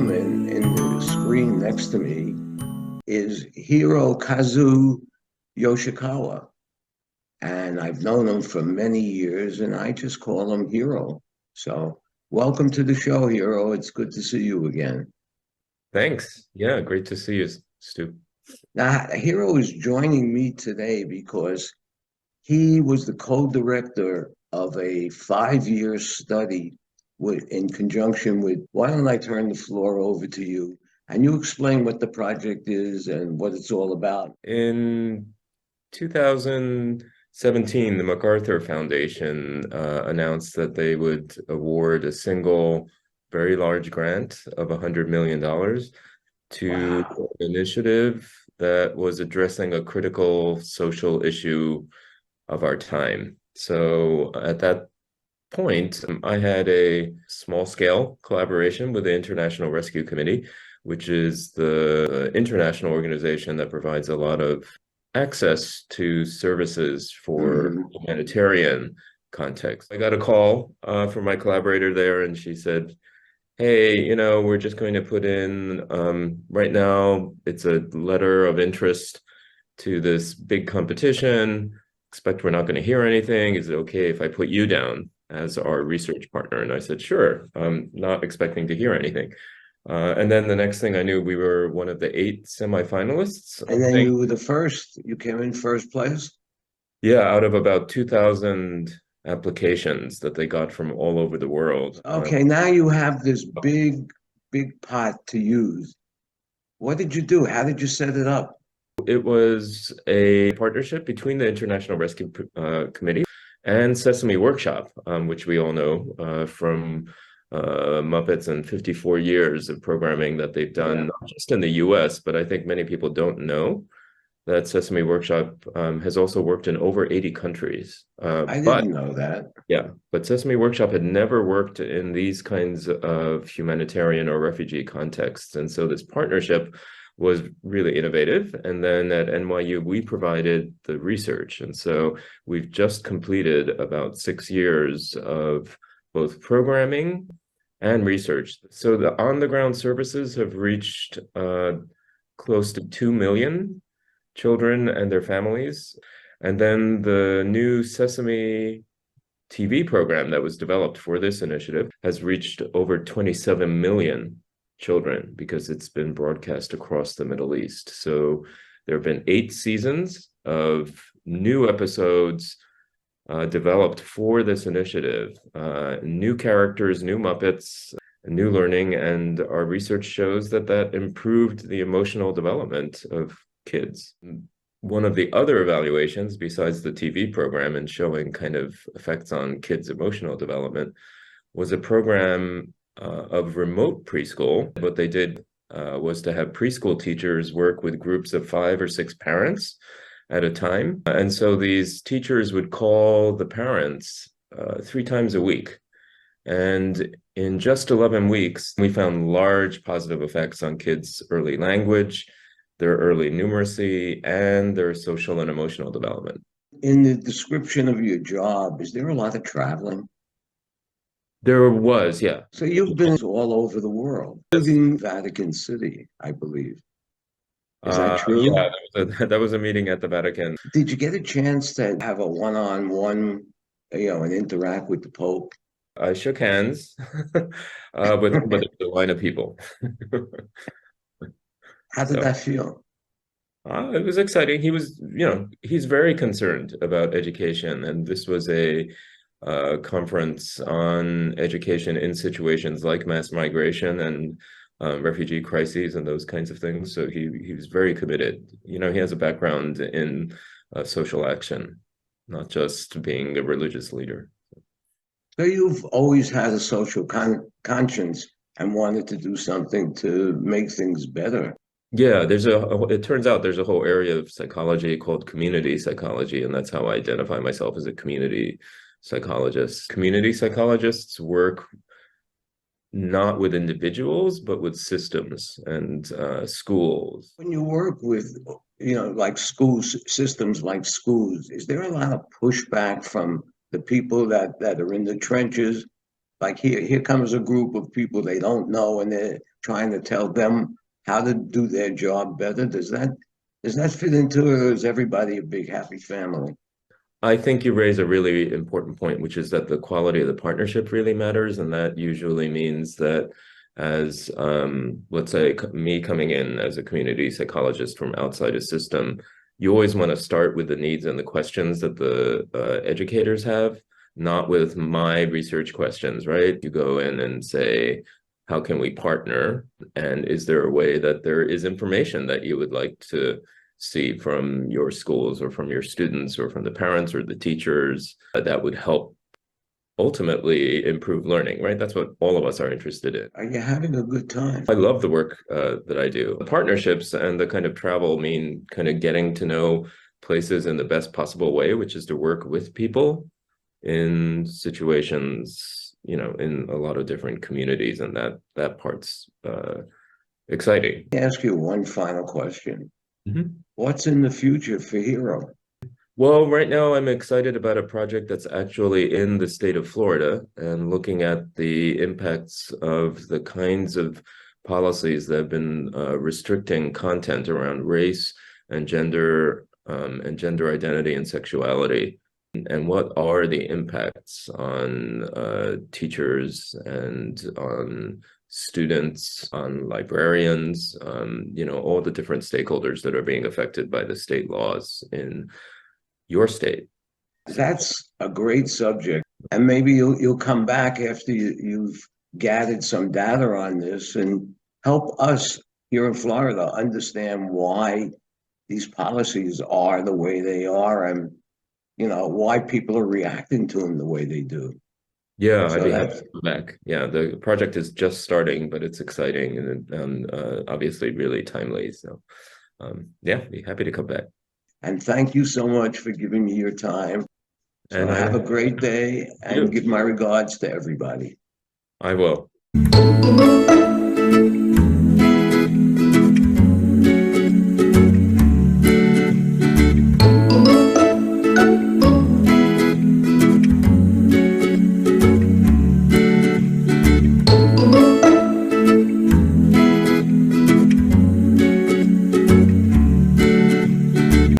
gentleman in the screen next to me is Hirokazu Yoshikawa. And I've known him for many years, and I just call him Hero. So, welcome to the show, Hero. It's good to see you again. Thanks. Yeah, great to see you, Stu. Now, Hero is joining me today because he was the co-director of a 5-year study in conjunction with, why don't I turn the floor over to you and you explain what the project is and what it's all about. In 2017, the MacArthur Foundation announced that they would award a single, very large grant of $100 million to Wow. an initiative that was addressing a critical social issue of our time. So at that point, I had a small-scale collaboration with the International Rescue Committee, which is the international organization that provides a lot of access to services for Mm-hmm. humanitarian context. I got a call from my collaborator there, and she said, hey, we're just going to put in, right now, it's a letter of interest to this big competition. Expect we're not going to hear anything. Is it okay if I put you down as our research partner? And I said, sure. I'm not expecting to hear anything. And then the next thing I knew, we were one of the 8 semifinalists, And I then think. you were the first, you came in first place? Yeah, out of about 2,000 applications that they got from all over the world. Okay, now you have this big pot to use. What did you do? How did you set it up? It was a partnership between the International Rescue Committee and Sesame Workshop, which we all know from Muppets and 54 years of programming that they've done, Yeah, not just in the US, but I think many people don't know that Sesame Workshop has also worked in over 80 countries. I But didn't know that. yeah, but Sesame Workshop had never worked in these kinds of humanitarian or refugee contexts. And so this partnership was really innovative. And then at NYU, we provided the research. And so we've just completed about 6 years of both programming and research. So the on-the-ground services have reached close to 2 million children and their families. And then the new Sesame TV program that was developed for this initiative has reached over 27 million children because it's been broadcast across the Middle East. So there have been 8 seasons of new episodes developed for this initiative, new characters, new Muppets, new learning, and our research shows that that improved the emotional development of kids. One of the other evaluations, besides the TV program and showing kind of effects on kids' emotional development, was a program of remote preschool. What they did was to have preschool teachers work with groups of 5 or 6 parents at a time. And so these teachers would call the parents 3 times a week. And in just 11 weeks, we found large positive effects on kids' early language, their early numeracy, and their social and emotional development. In the description of your job, is there a lot of traveling? There was, yeah. So you've been all over the world, including Vatican City, I believe. Is that Yeah, true? that was a meeting at the Vatican. Did you get a chance to have a one-on-one, and interact with the Pope? I shook hands with a line of people. How did So that feel? it was exciting. He was, he's very concerned about education, and this was a conference on education in situations like mass migration and refugee crises and those kinds of things. So he was very committed. He has a background in social action, not just being a religious leader. So you've always had a social conscience and wanted to do something to make things better. Yeah, it turns out there's a whole area of psychology called community psychology, and that's how I identify myself as a community psychologist. Community psychologists work not with individuals, but with systems and schools. When you work with, like schools, systems like schools, is there a lot of pushback from the people that are in the trenches like here comes a group of people they don't know, and they're trying to tell them how to do their job better. Does that fit into it, or is everybody a big happy family? I think you raise a really important point, which is that the quality of the partnership really matters. And that usually means that as, let's say, me coming in as a community psychologist from outside a system, you always want to start with the needs and the questions that the educators have, not with my research questions, right? You go in and say, how can we partner? And is there a way that there is information that you would like to see from your schools or from your students or from the parents or the teachers that would help ultimately improve learning, right? That's what all of us are interested in. Are you having a good time? I love the work that I do. The partnerships and the kind of travel mean kind of getting to know places in the best possible way, which is to work with people in situations, in a lot of different communities, and that part's exciting. Let me ask you one final question. Mm-hmm. What's in the future for HIRO? Well, right now I'm excited about a project that's actually in the state of Florida and looking at the impacts of the kinds of policies that have been restricting content around race and gender identity and sexuality. And what are the impacts on teachers and on students, on librarians, all the different stakeholders that are being affected by the state laws in your state? That's a great subject. And maybe you'll come back after you've gathered some data on this and help us here in Florida understand why these policies are the way they are, and why people are reacting to them the way they do. Yeah, So I'd be happy to come back. Yeah, the project is just starting, but it's exciting and obviously really timely. So yeah, be happy to come back. And thank you so much for giving me your time. So And have a great day and give my regards to everybody. I will.